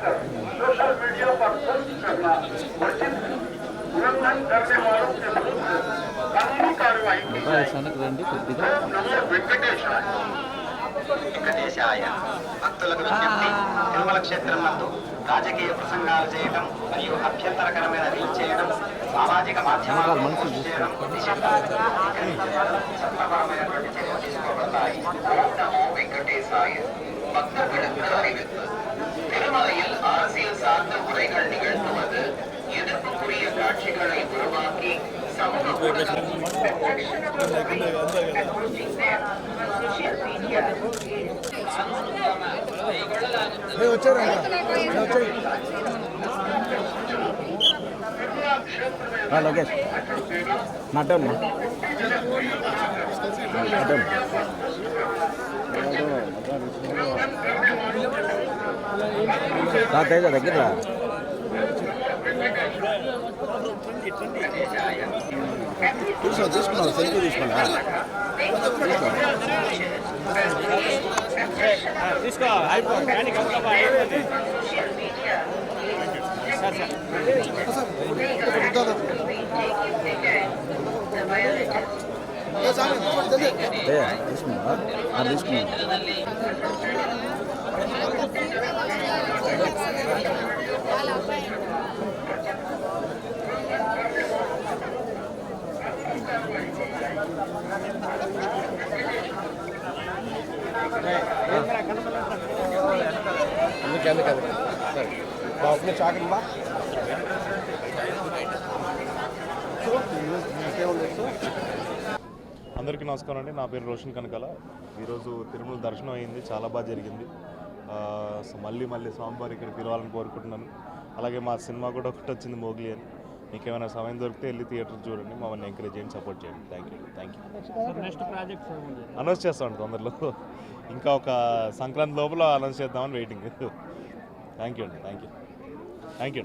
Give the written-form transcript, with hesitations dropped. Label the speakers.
Speaker 1: बनाकर social media पर post करना वर्जित उल्लंघन करने वालों के विरुद्ध कानूनी कार्रवाई की जाएगी। नमो वेंकटेशाय।
Speaker 2: వెంకటేశాయ. భక్తులకు విజ్ఞప్తి, తిరుమల క్షేత్రం నందు రాజకీయ ప్రసంగాలు చేయడం మరియు అభ్యంతరకరమైన రీల్ చేయడం, సామాజిక మాధ్యమాలు పోస్ట్ చేయడం చట్టపరమైనటువంటి చర్యలు తీసుకోబడతాయి. నమో వెంకటేశాయ. பக்தர்களுக்கு அறிவிப்பு. திருமலையில் அரசியல் சார்ந்த உரைகள் நிகழ்த்துவது எதிர்ப்புக்குரிய காட்சிகளை உருவாக்கி சமூக
Speaker 3: లోకేష్ మటన్ తేజ దగ్గర తీసుకున్నా సెల్ఫీ తీసుకున్నా
Speaker 4: తీసుకో అయిపోయింది సార్
Speaker 3: తీసుకున్నా తీసుకున్నా
Speaker 5: అందరికీ నమస్కారం అండి. నా పేరు రోషన్ కనకాల. ఈరోజు తిరుమల దర్శనం అయింది, చాలా బాగా జరిగింది. సో మళ్ళీ స్వామివారి ఇక్కడ తిరగాలని కోరుకుంటున్నాను. అలాగే మా సినిమా కూడా ఒకటి వచ్చింది, మోగ్లీ అని. మీకు ఏమైనా సమయం దొరికితే వెళ్ళి థియేటర్ చూడండి, మమ్మల్ని ఎంకరేజ్ చేయండి, సపోర్ట్ చేయండి. Thank you. అనౌన్స్ చేస్తామండి తొందరలో. ఇంకా ఒక సంక్రాంతి లోపల అనౌన్స్ చేద్దామని వెయిటింగ్. థ్యాంక్ యూ అండి.